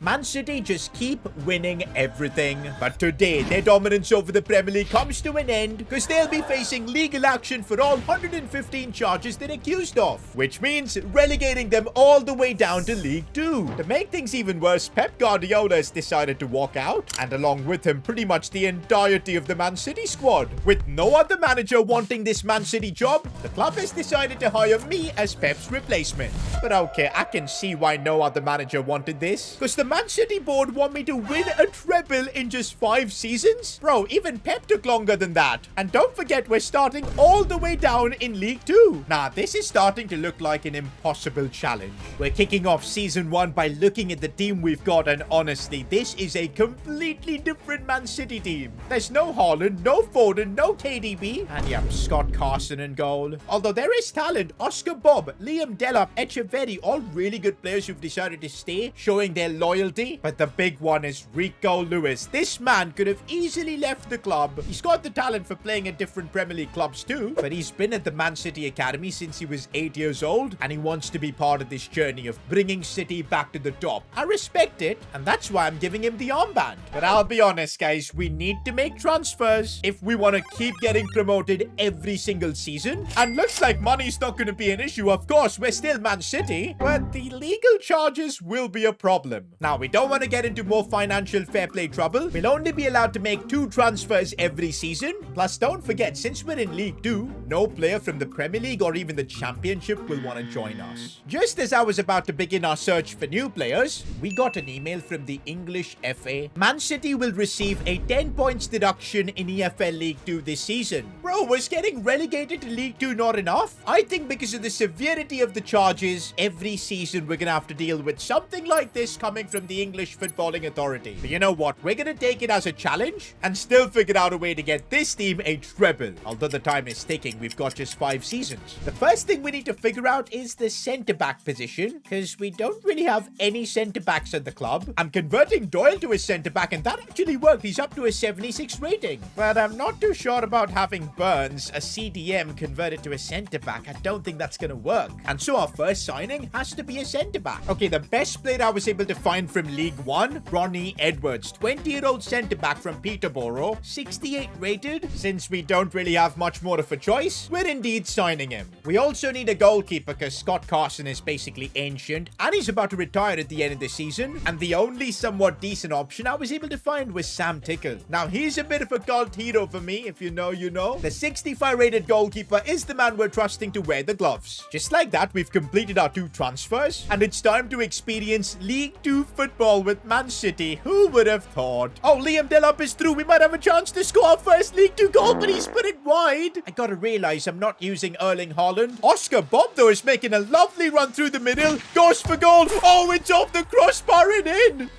Man City just keep winning everything. But today, their dominance over the Premier League comes to an end because they'll be facing legal action for all 115 charges they're accused of, which means relegating them all the way down to League 2. To make things even worse, Pep Guardiola has decided to walk out, and along with him, pretty much the entirety of the Man City squad. With no other manager wanting this Man City job, the club has decided to hire me as Pep's replacement. But okay, I can see why no other manager wanted this, because the Man City board want me to win a treble in just 5 seasons? Bro, even Pep took longer than that. And don't forget, we're starting all the way down in League 2. Nah, this is starting to look like an impossible challenge. We're kicking off season 1 by looking at the team we've got, and honestly, this is a completely different Man City team. There's no Haaland, no Foden, no KDB, and yeah, Scott Carson in goal. Although there is talent, Oscar Bob, Liam Delap, Echeverri, all really good players who've decided to stay, showing their loyalty. But the big one is Rico Lewis. This man could have easily left the club. He's got the talent for playing at different Premier League clubs too, but he's been at the Man City Academy since he was 8 years old, and he wants to be part of this journey of bringing City back to the top. I respect it, and that's why I'm giving him the armband. But I'll be honest, guys, we need to make transfers if we want to keep getting promoted every single season. And looks like money's not going to be an issue. Of course, we're still Man City, but the legal charges will be a problem. Now, we don't want to get into more financial fair play trouble. We'll only be allowed to make 2 transfers every season. Plus, don't forget, since we're in League 2, no player from the Premier League or even the Championship will want to join us. Just as I was about to begin our search for new players, we got an email from the English FA. Man City will receive a 10 points deduction in EFL League 2 this season. Bro, was getting relegated to League 2 not enough? I think because of the severity of the charges, every season we're going to have to deal with something like this coming from the English Footballing Authority. But you know what? We're going to take it as a challenge and still figure out a way to get this team a treble. Although the time is ticking, we've got just 5 seasons. The first thing we need to figure out is the centre-back position, because we don't really have any centre-backs at the club. I'm converting Doyle to a centre-back, and that actually worked. He's up to a 76 rating. But I'm not too sure about having Burns, a CDM, converted to a centre-back. I don't think that's going to work. And so our first signing has to be a centre-back. Okay, the best player I was able to find from League 1, Ronnie Edwards, 20-year-old centre-back from Peterborough, 68 rated. Since we don't really have much more of a choice, we're indeed signing him. We also need a goalkeeper because Scott Carson is basically ancient and he's about to retire at the end of the season. And the only somewhat decent option I was able to find was Sam Tickle. Now, he's a bit of a cult hero for me. If you know, you know. The 65 rated goalkeeper is the man we're trusting to wear the gloves. Just like that, we've completed our 2 transfers and it's time to experience League 2 football with Man City. Who would have thought? Oh, Liam Delap is through. We might have a chance to score our first League 2 goal, but he's put it wide. I gotta realize I'm not using Erling Haaland. Oscar Bob, though, is making a lovely run through the middle. Goes for goal. Oh, it's off the crossbar and in.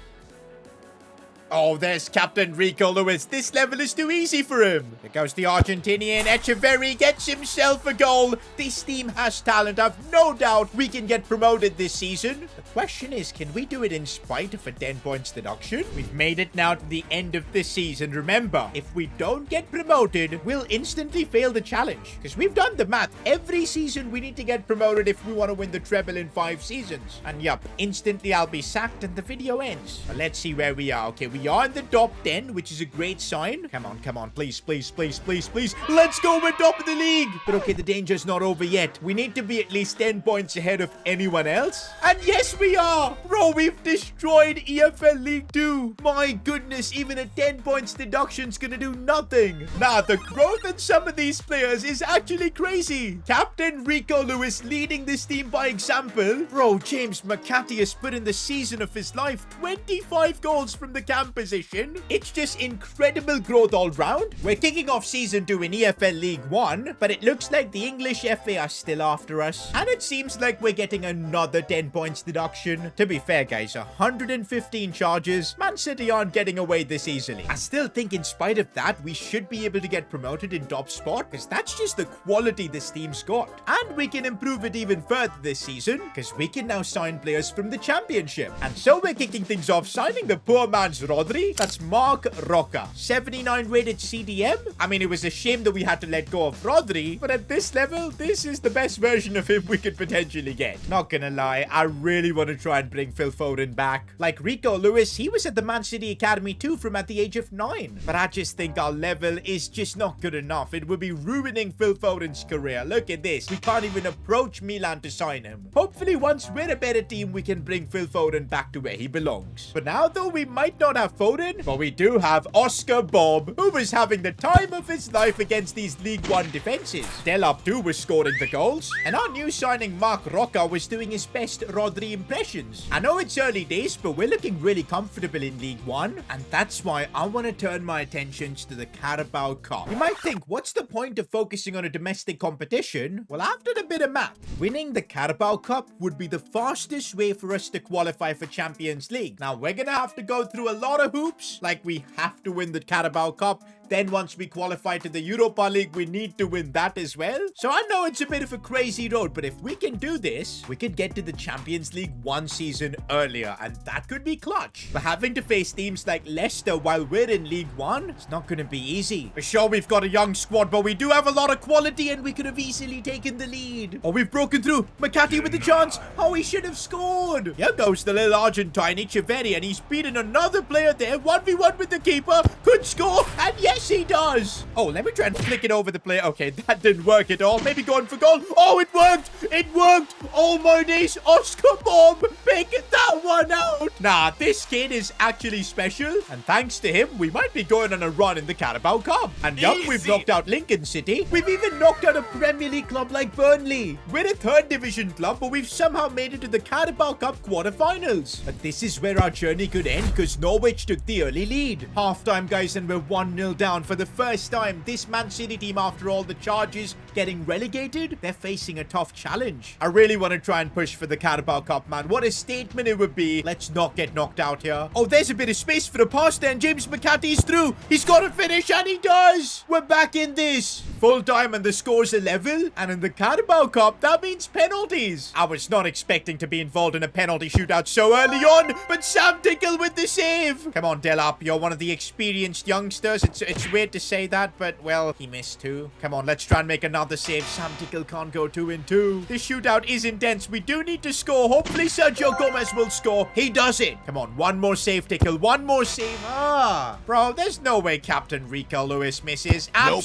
Oh, there's Captain Rico Lewis. This level is too easy for him. Here goes the Argentinian. Echeverri gets himself a goal. This team has talent. I've no doubt we can get promoted this season. The question is, can we do it in spite of a 10 points deduction? We've made it now to the end of this season. Remember, if we don't get promoted, we'll instantly fail the challenge. Because we've done the math. Every season we need to get promoted if we want to win the treble in 5 seasons. And yup, instantly I'll be sacked and the video ends. But let's see where we are. Okay, we are in the top 10, which is a great sign. Come on, please, please, please, please, please. Let's go, we're top of the league. But okay, the danger's not over yet. We need to be at least 10 points ahead of anyone else. And yes, we are. Bro, we've destroyed EFL League 2. My goodness, even a 10 points deduction's gonna do nothing. Nah, the growth in some of these players is actually crazy. Captain Rico Lewis leading this team by example. Bro, James McCarthy has put in the season of his life. 25 goals from the camp position. It's just incredible growth all round. We're kicking off season 2 in EFL League 1, but it looks like the English FA are still after us. And it seems like we're getting another 10 points deduction. To be fair, guys, 115 charges. Man City aren't getting away this easily. I still think in spite of that, we should be able to get promoted in top spot, because that's just the quality this team's got. And we can improve it even further this season, because we can now sign players from the Championship. And so we're kicking things off, signing the poor man's Rodri. That's Mark Roca. 79 rated CDM. I mean, it was a shame that we had to let go of Rodri, but at this level, this is the best version of him we could potentially get. Not gonna lie, I really want to try and bring Phil Foden back. Like Rico Lewis, he was at the Man City Academy too from at the age of 9. But I just think our level is just not good enough. It would be ruining Phil Foden's career. Look at this. We can't even approach Milan to sign him. Hopefully, once we're a better team, we can bring Phil Foden back to where he belongs. But now, though, we might not have Foden, but we do have Oscar Bob, who was having the time of his life against these League One defenses. Del Abdu was scoring the goals, and our new signing Mark Roca was doing his best Rodri impressions. I know it's early days, but we're looking really comfortable in League One, and that's why I want to turn my attentions to the Carabao Cup. You might think, what's the point of focusing on a domestic competition? Well, I've done a bit of math. Winning the Carabao Cup would be the fastest way for us to qualify for Champions League. Now, we're gonna have to go through a lot of hoops, like we have to win the Carabao Cup. Then once we qualify to the Europa League, we need to win that as well. So I know it's a bit of a crazy road, but if we can do this, we could get to the Champions League one season earlier, and that could be clutch. But having to face teams like Leicester while we're in League One, it's not going to be easy. For sure, we've got a young squad, but we do have a lot of quality, and we could have easily taken the lead. Oh, we've broken through. McCarthy with the chance. Oh, he should have scored. Here goes the little Argentine, Echeverri, and he's beaten another player there. 1v1 with the keeper. Could score, and yes, he does. Oh, let me try and flick it over the player. Okay, that didn't work at all. Maybe going for goal. Oh, it worked. It worked. Oh, my days. Oscar Bob, pick that one out. Nah, this kid is actually special. And thanks to him, we might be going on a run in the Carabao Cup. And yup, we've knocked out Lincoln City. We've even knocked out a Premier League club like Burnley. We're a third division club, but we've somehow made it to the Carabao Cup quarterfinals. But this is where our journey could end, because Norwich took the early lead. Halftime, guys, and we're 1-0 down. For the first time, this Man City team, after all the charges getting relegated, they're facing a tough challenge. I really want to try and push for the Carabao Cup, man. What a statement it would be. Let's not get knocked out here. Oh, there's a bit of space for the pass there, and James McCarthy's through. He's got to finish, and he does. We're back in this. Full time, and the score's a level. And in the Carabao Cup, that means penalties. I was not expecting to be involved in a penalty shootout so early on, but Sam Tickle with the save. Come on, Delap. You're one of the experienced youngsters. It's weird to say that, but, well, he missed too. Come on, let's try and make another save. Sam Tickle can't go 2-2. This shootout is intense. We do need to score. Hopefully, Sergio Gomez will score. He does it. Come on, one more save, Tickle. One more save. Ah, bro, there's no way Captain Rico Lewis misses. Nope.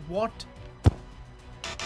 What?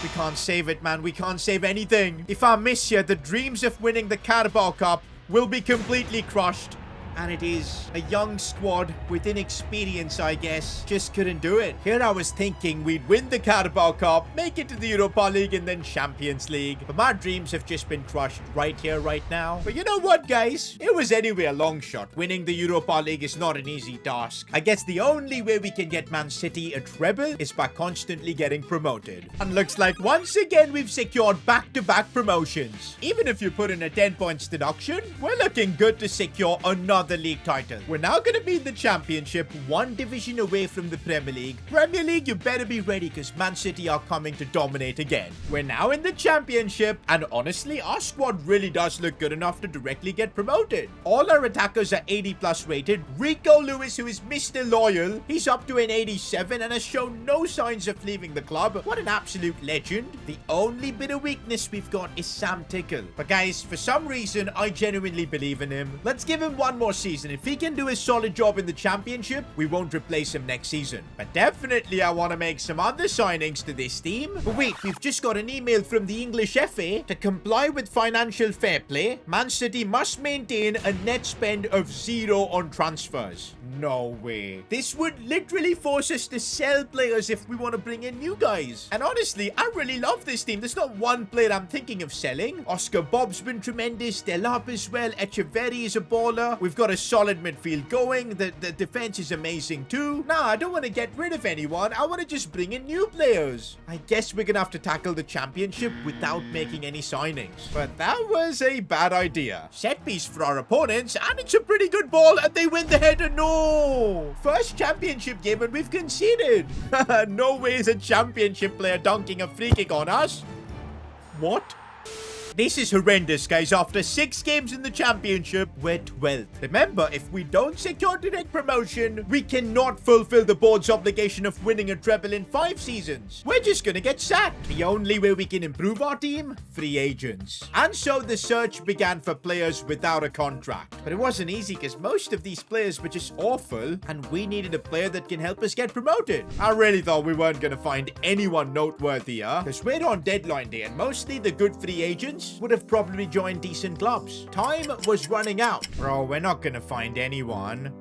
We can't save it, man. We can't save anything. If I miss here, the dreams of winning the Carabao Cup will be completely crushed. And it is a young squad with inexperience, I guess. Just couldn't do it. Here I was thinking we'd win the Carabao Cup, make it to the Europa League, and then Champions League. But my dreams have just been crushed right here, right now. But you know what, guys? It was anyway a long shot. Winning the Europa League is not an easy task. I guess the only way we can get Man City a treble is by constantly getting promoted. And looks like once again we've secured back-to-back promotions. Even if you put in a 10 points deduction, we're looking good to secure another league title. We're now going to be in the Championship, one division away from the Premier League. Premier League, you better be ready, because Man City are coming to dominate again. We're now in the Championship, and honestly, our squad really does look good enough to directly get promoted. All our attackers are 80+ rated. Rico Lewis, who is Mr. Loyal, he's up to an 87 and has shown no signs of leaving the club. What an absolute legend. The only bit of weakness we've got is Sam Tickle. But guys, for some reason, I genuinely believe in him. Let's give him one more season. If he can do a solid job in the Championship, we won't replace him next season. But definitely I want to make some other signings to this team. But wait, we've just got an email from the English FA. To comply with financial fair play, Man City must maintain a net spend of 0 on transfers. No way. This would literally force us to sell players if we want to bring in new guys. And honestly, I really love this team. There's not one player I'm thinking of selling. Oscar Bob's been tremendous. Delap as well. Echeverri is a baller. We've got a solid midfield going. The defense is amazing too. Nah, I don't want to get rid of anyone. I want to just bring in new players. I guess we're going to have to tackle the Championship without making any signings. But that was a bad idea. Set piece for our opponents, and it's a pretty good ball, and they win the header. No! First Championship game and we've conceded. No way is a Championship player dunking a free kick on us. What? This is horrendous, guys. After 6 games in the championship, we're 12th. Remember, if we don't secure direct promotion, we cannot fulfill the board's obligation of winning a treble in 5 seasons. We're just gonna get sacked. The only way we can improve our team? Free agents. And so the search began for players without a contract. But it wasn't easy because most of these players were just awful, and we needed a player that can help us get promoted. I really thought we weren't gonna find anyone noteworthy, because we're on deadline day, and mostly the good free agents would have probably joined decent clubs. Time was running out. Bro, we're not gonna find anyone.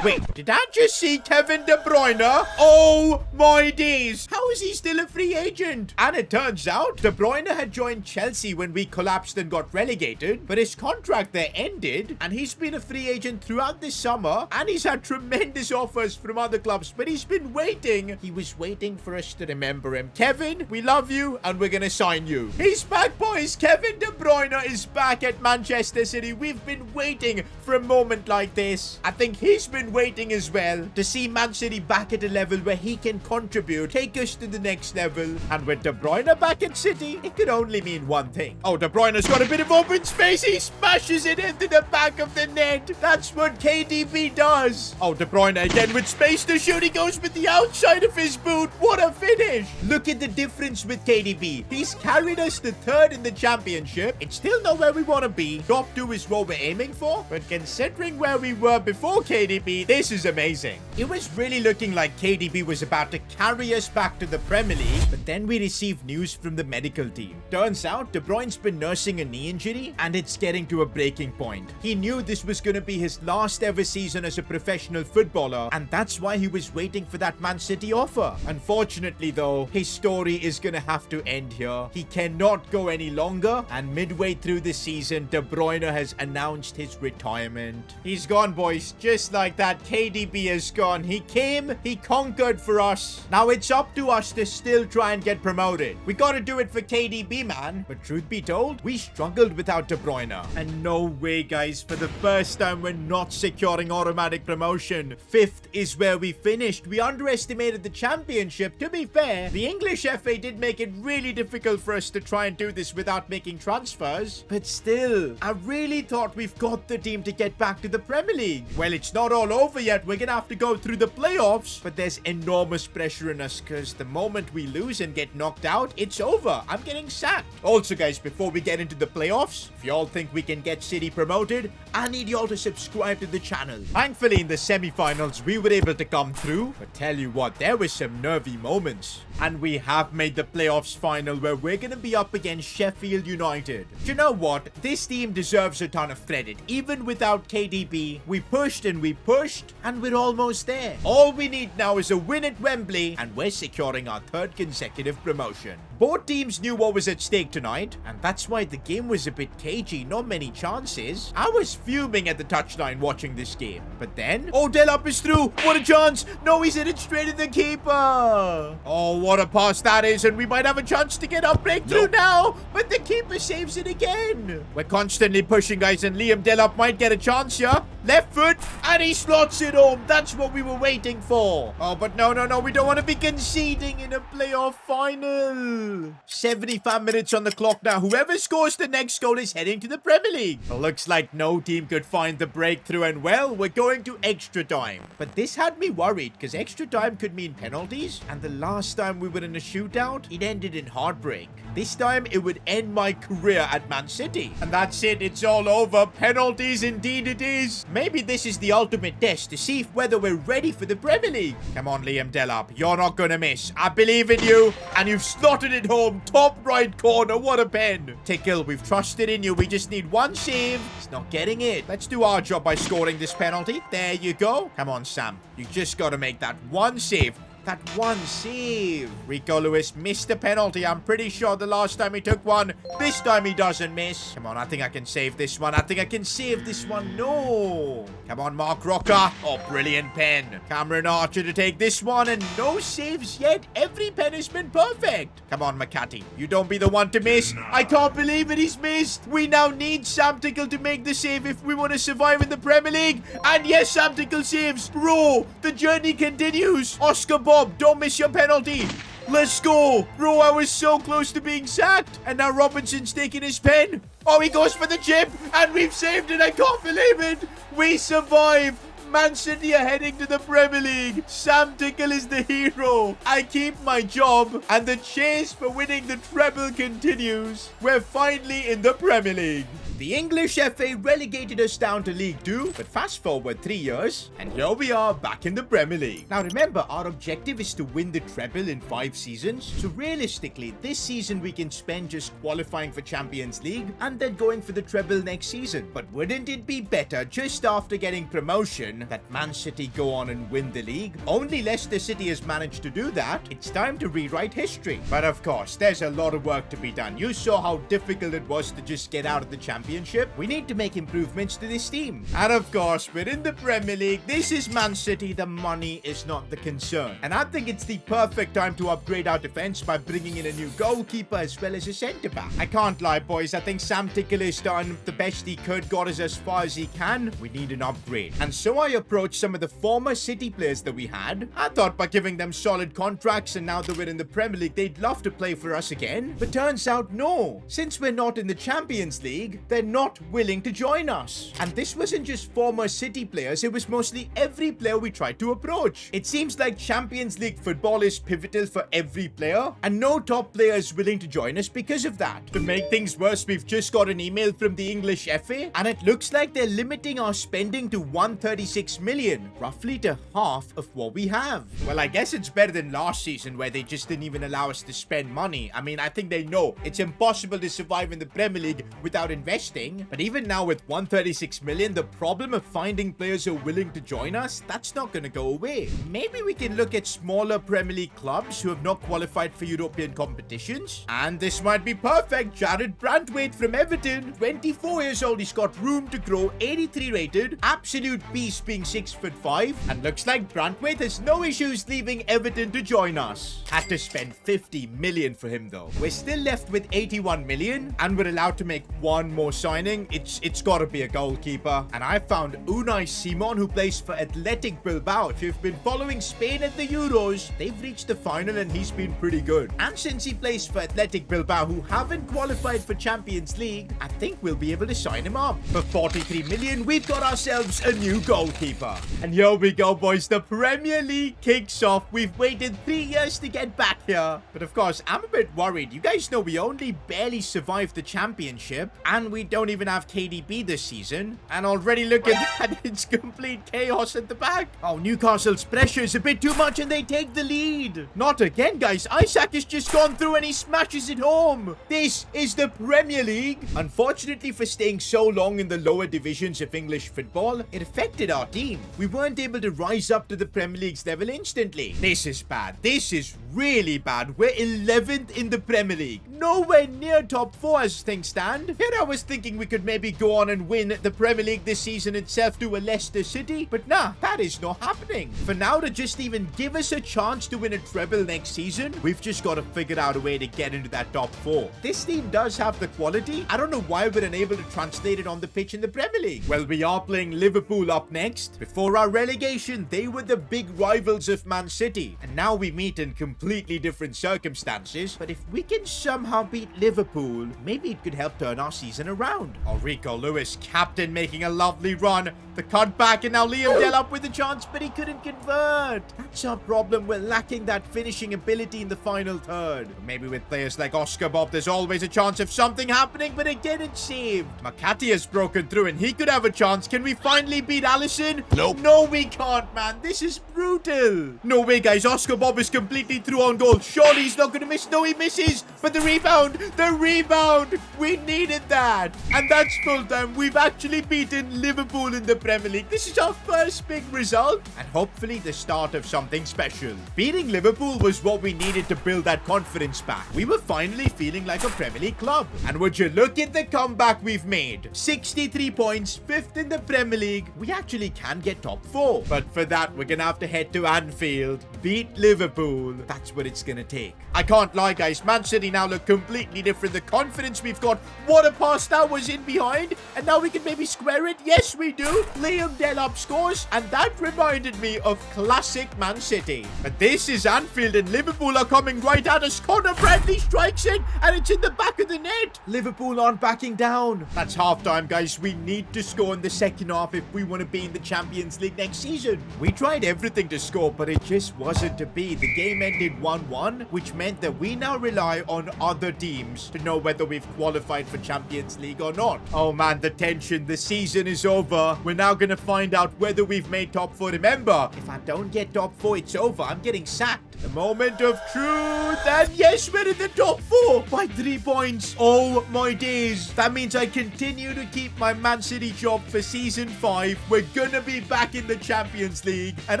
Wait, did I just see Kevin De Bruyne? Oh my days. How is he still a free agent? And it turns out De Bruyne had joined Chelsea when we collapsed and got relegated, but his contract there ended, and he's been a free agent throughout this summer, and he's had tremendous offers from other clubs, but he's been waiting. He was waiting for us to remember him. Kevin, we love you, and we're gonna sign you. He's back, boys. Kevin De Bruyne is back at Manchester City. We've been waiting for a moment like this. I think he's been waiting as well to see Man City back at a level where he can contribute, take us to the next level. And with De Bruyne back at City, it could only mean one thing. Oh, De Bruyne's got a bit of open space. He smashes it into the back of the net. That's what KDB does. Oh, De Bruyne again with space to shoot. He goes with the outside of his boot. What a finish. Look at the difference with KDB. He's carried us to 3rd in the championship. It's still not where we want to be. Top 2 is what we're aiming for. But considering where we were before KDB, this is amazing. It was really looking like KDB was about to carry us back to the Premier League, but then we received news from the medical team. Turns out De Bruyne's been nursing a knee injury, and it's getting to a breaking point. He knew this was going to be his last ever season as a professional footballer, and that's why he was waiting for that Man City offer. Unfortunately though, his story is going to have to end here. He cannot go any longer, and midway through the season, De Bruyne has announced his retirement. He's gone, boys. Just like that, KDB is gone. He came, he conquered for us. Now it's up to us to still try and get promoted. We gotta do it for KDB, man. But truth be told, we struggled without De Bruyne. And no way, guys, for the first time, we're not securing automatic promotion. 5th is where we finished. We underestimated the championship. To be fair, the English FA did make it really difficult for us to try and do this without making transfers. But still, I really thought we've got the team to get back to the Premier League. Well, it's not all over yet. We're gonna have to go through the playoffs, but there's enormous pressure on us because the moment we lose and get knocked out, it's over. I'm getting sacked. Also, guys, before we get into the playoffs, if y'all think we can get City promoted, I need y'all to subscribe to the channel. Thankfully, in the semi-finals, we were able to come through, but tell you what, there were some nervy moments. And we have made the playoffs final where we're gonna be up against Sheffield United. Do you know what? This team deserves a ton of credit. Even without KDB, we pushed and we pushed, and we're almost there. All we need now is a win at Wembley, and we're securing our 3rd consecutive promotion. Both teams knew what was at stake tonight, and that's why the game was a bit cagey, not many chances. I was fuming at the touchline watching this game. But then, oh, Delap is through. What a chance. No, he's hit it straight at the keeper. Oh, what a pass that is, and we might have a chance to get our breakthrough now, but the keeper saves it again. We're constantly pushing, guys, and Liam Delap might get a chance here. Left foot, and he slots it home. That's what we were waiting for. Oh, but no, we don't want to be conceding in a playoff final. 75 minutes on the clock now. Whoever scores the next goal is heading to the Premier League. It looks like no team could find the breakthrough, and well, we're going to extra time. But this had me worried, because extra time could mean penalties, and the last time we were in a shootout, it ended in heartbreak. This time, it would end my career at Man City. And that's it. It's all over. Penalties, indeed it is. Maybe this is the ultimate test to see whether we're ready for the Premier League. Come on, Liam Delap. You're not gonna miss. I believe in you. And you've slotted it home. Top right corner. What a pen. Tickle, we've trusted in you. We just need one save. He's not getting it. Let's do our job by scoring this penalty. There you go. Come on, Sam. You just gotta make that one save. That one save. Rico Lewis missed a penalty. I'm pretty sure the last time he took one. This time he doesn't miss. Come on, I think I can save this one. I think I can save this one. No. Come on, Mark Rocker. Oh, brilliant pen. Cameron Archer to take this one, and no saves yet. Every pen has been perfect. Come on, McCarthy. You don't be the one to miss. I can't believe it. He's missed. We now need Sam Tickle to make the save if we want to survive in the Premier League. And yes, Sam Tickle saves. Bro, the journey continues. Oscar Bob, don't miss your penalty. Let's go. Bro, I was so close to being sacked. And now Robinson's taking his pen. Oh, he goes for the chip. And we've saved it. I can't believe it. We survived. Man City are heading to the Premier League. Sam Tickle is the hero. I keep my job. And the chase for winning the treble continues. We're finally in the Premier League. The English FA relegated us down to League 2, but fast forward 3 years, and here we are back in the Premier League. Now remember, our objective is to win the treble in 5 seasons, so realistically, this season we can spend just qualifying for Champions League, and then going for the treble next season. But wouldn't it be better, just after getting promotion, that Man City go on and win the league? Only Leicester City has managed to do that. It's time to rewrite history. But of course, there's a lot of work to be done. You saw how difficult it was to just get out of the Championship. We need to make improvements to this team. And of course, we're in the Premier League. This is Man City. The money is not the concern. And I think it's the perfect time to upgrade our defense by bringing in a new goalkeeper as well as a centre-back. I can't lie, boys. I think Sam Tickle has done the best he could, got us as far as he can. We need an upgrade. And so I approached some of the former City players that we had. I thought by giving them solid contracts and now that we're in the Premier League, they'd love to play for us again. But turns out, no. Since we're not in the Champions League, they're not willing to join us. And this wasn't just former City players, it was mostly every player we tried to approach. It seems like Champions League football is pivotal for every player, and no top player is willing to join us because of that. To make things worse, we've just got an email from the English FA, and it looks like they're limiting our spending to 136 million, roughly to half of what we have. Well, I guess it's better than last season where they just didn't even allow us to spend money. I mean, I think they know it's impossible to survive in the Premier League without investing. But even now with 136 million, the problem of finding players who are willing to join us, that's not going to go away. Maybe we can look at smaller Premier League clubs who have not qualified for European competitions. And this might be perfect. Jared Brantwaite from Everton, 24 years old, he's got room to grow, 83 rated, absolute beast being 6'5", and looks like Brantwaite has no issues leaving Everton to join us. Had to spend 50 million for him though. We're still left with 81 million, and we're allowed to make one more signing. It's got to be a goalkeeper. And I found Unai Simon, who plays for Athletic Bilbao. If you've been following Spain at the Euros, they've reached the final and he's been pretty good. And since he plays for Athletic Bilbao, who haven't qualified for Champions League, I think we'll be able to sign him up. For 43 million, we've got ourselves a new goalkeeper. And here we go, boys. The Premier League kicks off. We've waited 3 years to get back here. But of course, I'm a bit worried. You guys know we only barely survived the championship, and we don't even have KDB this season. And already look at that. It's complete chaos at the back. Oh, Newcastle's pressure is a bit too much and they take the lead. Not again, guys. Isaac has just gone through and he smashes it home. This is the Premier League. Unfortunately, for staying so long in the lower divisions of English football, it affected our team. We weren't able to rise up to the Premier League's level instantly. This is bad. This is really bad. We're 11th in the Premier League. Nowhere near top 4 as things stand. Here I was thinking we could maybe go on and win the Premier League this season itself to a Leicester City, but nah, that is not happening. For now, to just even give us a chance to win a treble next season, we've just got to figure out a way to get into that top 4. This team does have the quality. I don't know why we're unable to translate it on the pitch in the Premier League. Well, we are playing Liverpool up next. Before our relegation, they were the big rivals of Man City, and now we meet in completely different circumstances. But if we can somehow beat Liverpool, maybe it could help turn our season around. Rico Lewis, captain, making a lovely run. The cutback, and now Liam Delap with a chance, but he couldn't convert. That's our problem. We're lacking that finishing ability in the final third. Maybe with players like Oscar Bob, there's always a chance of something happening, but again, it's saved. Makati has broken through, and he could have a chance. Can we finally beat Allison? Nope. No, we can't, man. This is brutal. No way, guys. Oscar Bob is completely through on goal. Surely he's not going to miss. No, he misses. But the rebound. The rebound. We needed that. And that's full time. We've actually beaten Liverpool in the Premier League. This is our first big result, and hopefully the start of something special. Beating Liverpool was what we needed to build that confidence back. We were finally feeling like a Premier League club. And would you look at the comeback we've made? 63 points, 5th in the Premier League. We actually can get top 4. But for that, we're gonna have to head to Anfield, beat Liverpool. That's what it's gonna take. I can't lie, guys. Man City now look completely different. The confidence we've got. What a pass that Salah was in behind, and now we can maybe square it. Yes, we do. Liam Delap scores, and that reminded me of classic Man City. But this is Anfield, and Liverpool are coming right at us. Conor Bradley strikes it, and it's in the back of the net. Liverpool aren't backing down. That's halftime, guys. We need to score in the second half if we want to be in the Champions League next season. We tried everything to score, but it just wasn't to be. The game ended 1-1, which meant that we now rely on other teams to know whether we've qualified for Champions League or not. Oh man, the tension. The season is over. We're now going to find out whether we've made top 4. Remember, if I don't get top 4, it's over. I'm getting sacked. The moment of truth, and yes, we're in the top 4 by 3 points. Oh my days. That means I continue to keep my Man City job for season 5. We're gonna be back in the Champions League. And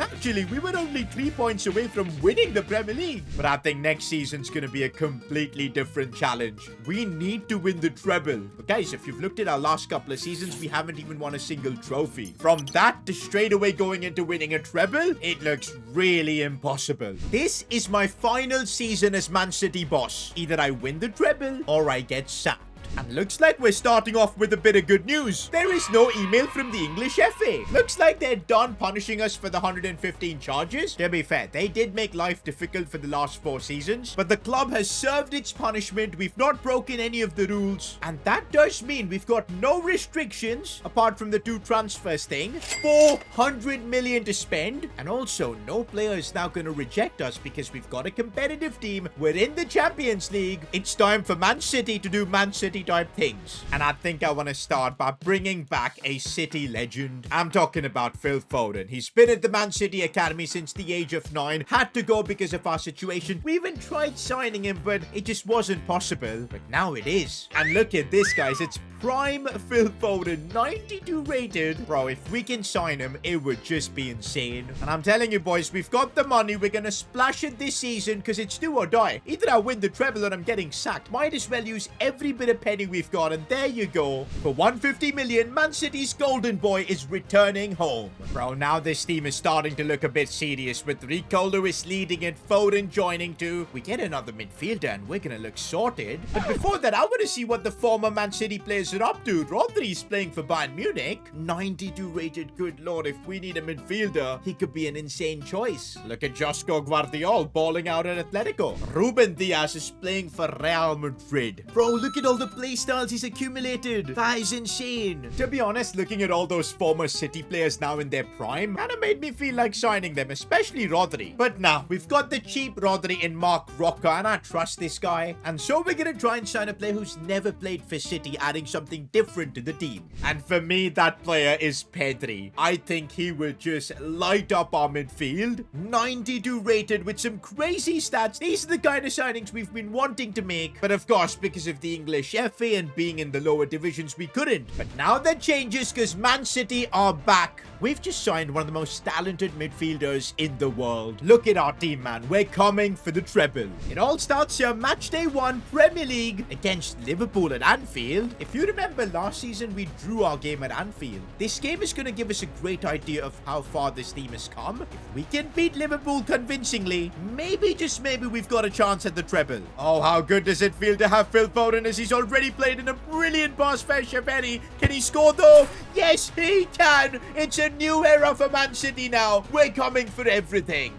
actually, we were only 3 points away from winning the Premier League. But I think next season's gonna be a completely different challenge. We need to win the treble. But guys, if you've looked at our last couple of seasons, we haven't even won a single trophy. From that to straight away going into winning a treble, it looks really impossible. This is my final season as Man City boss. Either I win the treble or I get sacked. And looks like we're starting off with a bit of good news. There is no email from the English FA. Looks like they're done punishing us for the 115 charges. To be fair, they did make life difficult for the last 4 seasons, but the club has served its punishment. We've not broken any of the rules, and that does mean we've got no restrictions apart from the 2 transfers thing. 400 million to spend, and also no player is now going to reject us because we've got a competitive team. We're in the Champions League. It's time for Man City to do Man City type things. And I think I want to start by bringing back a City legend. I'm talking about Phil Foden. He's been at the Man City Academy since the age of 9. Had to go because of our situation. We even tried signing him, but it just wasn't possible. But now it is. And look at this, guys. It's prime Phil Foden, 92 rated. Bro, if we can sign him, it would just be insane. And I'm telling you, boys, we've got the money. We're going to splash it this season because it's do or die. Either I win the treble or I'm getting sacked. Might as well use every bit of penny we've got, and there you go. For 150 million, Man City's golden boy is returning home. Bro, now this team is starting to look a bit serious with Rico Lewis leading and Foden joining too. We get another midfielder and we're gonna look sorted. But before that, I want to see what the former Man City players are up to. Rodri's playing for Bayern Munich. 92 rated, good lord. If we need a midfielder, he could be an insane choice. Look at Josko Guardiol balling out at Atletico. Ruben Diaz is playing for Real Madrid. Bro, look at all the play styles he's accumulated. That is insane. To be honest, looking at all those former City players now in their prime kind of made me feel like signing them, especially Rodri. But now, we've got the cheap Rodri in Mark Roca, and I trust this guy. And so we're gonna try and sign a player who's never played for City, adding something different to the team. And for me, that player is Pedri. I think he would just light up our midfield. 92 rated with some crazy stats. These are the kind of signings we've been wanting to make. But of course, because of the English FA and being in the lower divisions, we couldn't. But now that changes because Man City are back. We've just signed one of the most talented midfielders in the world. Look at our team, man. We're coming for the treble. It all starts here, match day 1, Premier League against Liverpool at Anfield. If you remember last season, we drew our game at Anfield. This game is going to give us a great idea of how far this team has come. If we can beat Liverpool convincingly, maybe, just maybe, we've got a chance at the treble. Oh, how good does it feel to have Phil Foden as he's already played in a brilliant pass for Shaberi. Can he score though? Yes, he can. It's a new era for Man City now. We're coming for everything.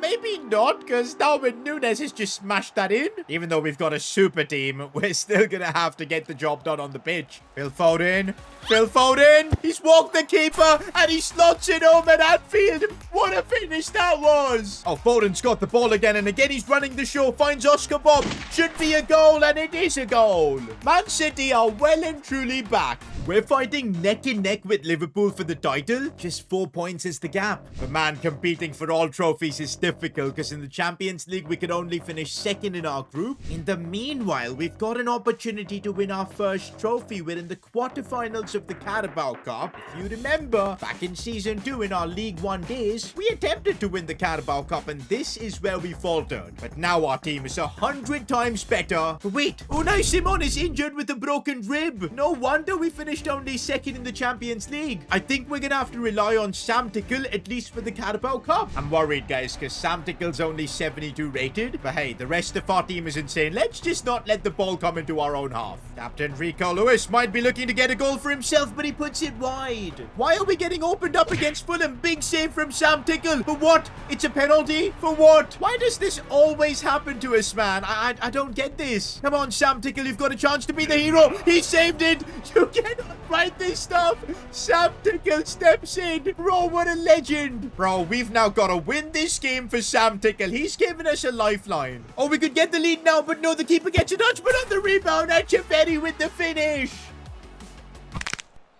Maybe not, because Darwin Núñez has just smashed that in. Even though we've got a super team, we're still gonna have to get the job done on the pitch. Phil Foden. Phil Foden. He's walked the keeper, and he slots it home at Anfield. What a finish that was. Oh, Foden's got the ball again, and again he's running the show. Finds Oscar Bob. Should be a goal, and it is a goal. Man City are well and truly back. We're fighting neck and neck with Liverpool for the title. Just 4 points is the gap. But man, competing for all trophies is difficult because in the Champions League, we could only finish second in our group. In the meanwhile, we've got an opportunity to win our first trophy. We're in the quarterfinals of the Carabao Cup. If you remember, back in Season 2 in our League 1 days, we attempted to win the Carabao Cup, and this is where we faltered. But now our team is 100 times better. But wait, Unai Simon is injured with a broken rib. No wonder we finished finished only second in the Champions League. I think we're gonna have to rely on Sam Tickle, at least for the Carabao Cup. I'm worried, guys, because Sam Tickle's only 72 rated. But hey, the rest of our team is insane. Let's just not let the ball come into our own half. Captain Rico Lewis might be looking to get a goal for himself, but he puts it wide. Why are we getting opened up against Fulham? Big save from Sam Tickle. For what? It's a penalty? For what? Why does this always happen to us, man? I don't get this. Come on, Sam Tickle, you've got a chance to be the hero. He saved it. You cannot write this stuff. Sam Tickle steps in. Bro, what a legend. Bro, we've now got to win this game for Sam Tickle. He's given us a lifeline. Oh, we could get the lead now, but no, the keeper gets a touch, but on the rebound, Echeverri with the finish.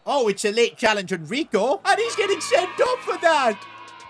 Oh, it's a late challenge on Rico, and he's getting sent off for that.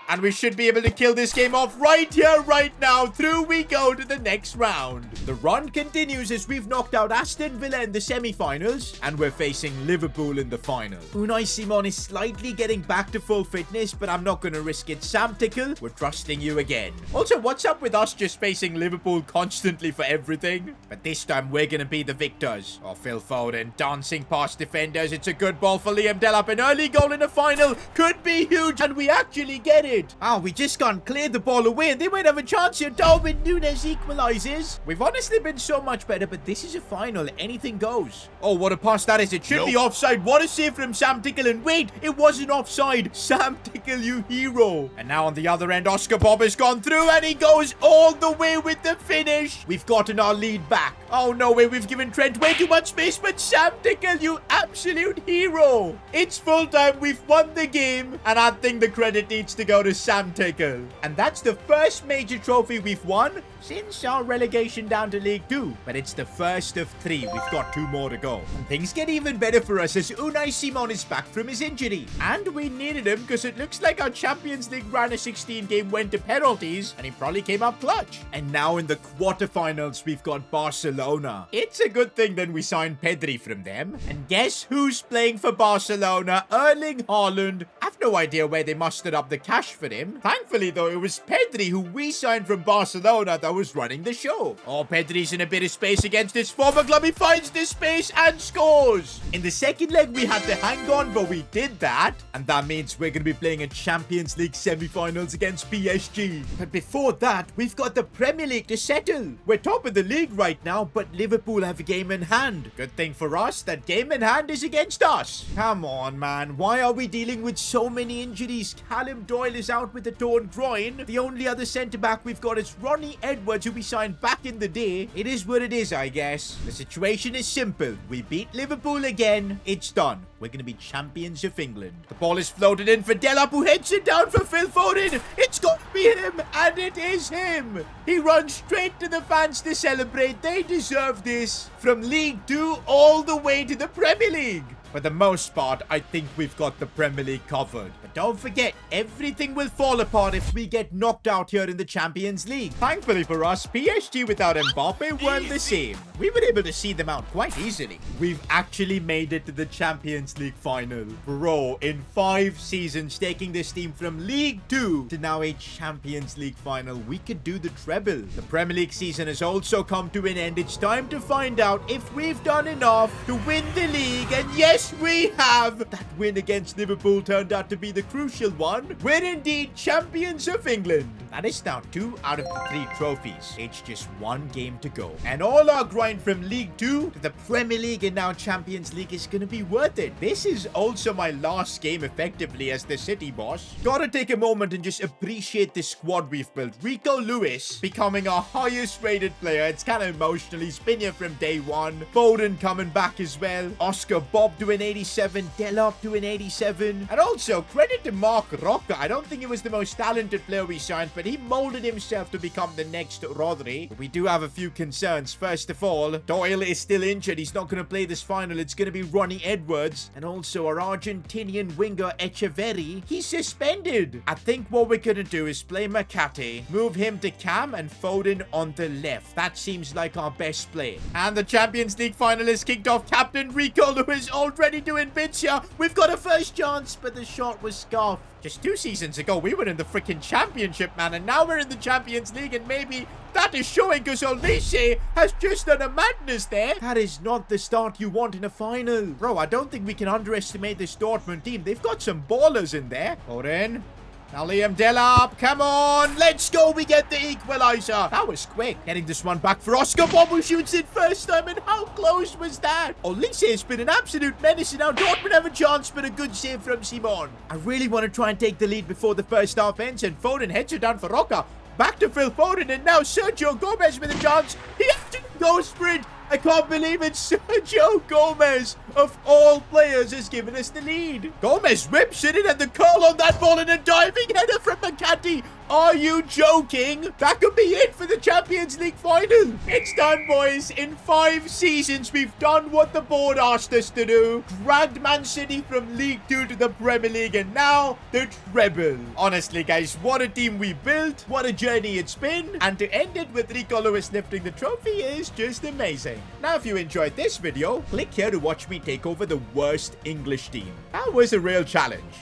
And we should be able to kill this game off right here, right now. Through we go to the next round. The run continues as we've knocked out Aston Villa in the semi-finals, and we're facing Liverpool in the final. Unai Simon is slightly getting back to full fitness, but I'm not going to risk it. Sam Tickle, we're trusting you again. Also, what's up with us just facing Liverpool constantly for everything? But this time, we're going to be the victors. Oh, Phil Foden dancing past defenders. It's a good ball for Liam Delap. An early goal in the final could be huge, and we actually get it. Oh, we just can't clear the ball away, and they might have a chance here. Darwin Núñez equalizes. We've honestly been so much better, but this is a final. Anything goes. Oh, what a pass that is. It should be offside. What a save from Sam Tickle. And wait, it wasn't offside. Sam Tickle, you hero. And now on the other end, Oscar Bob has gone through, and he goes all the way with the finish. We've gotten our lead back. Oh, no way. We've given Trent way too much space, but Sam Tickle, you absolute hero. It's full time. We've won the game, and I think the credit needs to go to Sam Tickle. And that's the first major trophy we've won since our relegation down to League 2. But it's the first of 3. We've got 2 more to go. And things get even better for us as Unai Simon is back from his injury. And we needed him because it looks like our Champions League round of 16 game went to penalties, and he probably came up clutch. And now in the quarterfinals, we've got Barcelona. It's a good thing then we signed Pedri from them. And guess who's playing for Barcelona? Erling Haaland. I've no idea where they mustered up the cash for him. Thankfully, though, it was Pedri, who we signed from Barcelona, that was running the show. Oh, Pedri's in a bit of space against his former club. He finds this space and scores. In the second leg, we had to hang on, but we did that. And that means we're going to be playing a Champions League semi-finals against PSG. But before that, we've got the Premier League to settle. We're top of the league right now, but Liverpool have a game in hand. Good thing for us, that game in hand is against us. Come on, man. Why are we dealing with so many injuries? Callum Doyle is out with a torn groin. The only other centre-back we've got is Ronnie Edwards, who we signed back in the day. It is what it is, I guess. The situation is simple. We beat Liverpool again. It's done. We're going to be champions of England. The ball is floated in for Delap, who heads it down for Phil Foden. It's got to be him, and it is him. He runs straight to the fans to celebrate. They deserve this. From League 2 all the way to the Premier League. For the most part, I think we've got the Premier League covered. But don't forget, everything will fall apart if we get knocked out here in the Champions League. Thankfully for us, PSG without Mbappe weren't the same. We were able to see them out quite easily. We've actually made it to the Champions League final. Bro, in 5 seasons, taking this team from League 2 to now a Champions League final, we could do the treble. The Premier League season has also come to an end. It's time to find out if we've done enough to win the league. And yes, we have. That win against Liverpool turned out to be the crucial one. We're indeed champions of England. That is now 2 out of the 3 trophies. It's just 1 game to go. And all our grind from League 2 to the Premier League and now Champions League is going to be worth it. This is also my last game effectively as the City boss. Gotta take a moment and just appreciate the squad we've built. Rico Lewis becoming our highest rated player. It's kind of emotional. He's been here from day 1. Foden coming back as well. Oscar Bob doing 87. Delap doing 87. And also credit to Mark Roca. I don't think he was the most talented player we signed, but he molded himself to become the next Rodri. But we do have a few concerns. First of all, Doyle is still injured. He's not going to play this final. It's going to be Ronnie Edwards. And also our Argentinian winger Echeverri. He's suspended. I think what we're going to do is play Makate, move him to Cam, and Foden on the left. That seems like our best play. And the Champions League final is kicked off. Captain Rico Lewis, old already doing bits here. We've got a first chance, but the shot was scuffed. Just 2 seasons ago, we were in the freaking championship, man, and now we're in the Champions League, and maybe that is showing because Olise has just done a madness there. That is not the start you want in a final. Bro, I don't think we can underestimate this Dortmund team. They've got some ballers in there. Oren. Now Liam Delap, come on, let's go, we get the equalizer. That was quick. Getting this one back for Oscar Bob, who shoots it first time, and how close was that? Olise has been an absolute menace, and now Dortmund have a chance, but a good save from Simon. I really want to try and take the lead before the first half ends, and Foden heads it down for Roca. Back to Phil Foden, and now Sergio Gomez with a chance. He actually goes for it. I can't believe it. Sergio Gomez, of all players, has given us the lead. Gomez whips it in, and the curl on that ball, and a diving header from McCarthy. Are you joking? That could be it for the Champions League final. It's done, boys. In 5 seasons, we've done what the board asked us to do. Dragged Man City from League 2 to the Premier League, and now the treble. Honestly, guys, what a team we built. What a journey it's been. And to end it with Rico Lewis lifting the trophy is just amazing. Now, if you enjoyed this video, click here to watch me take over the worst English team. That was a real challenge.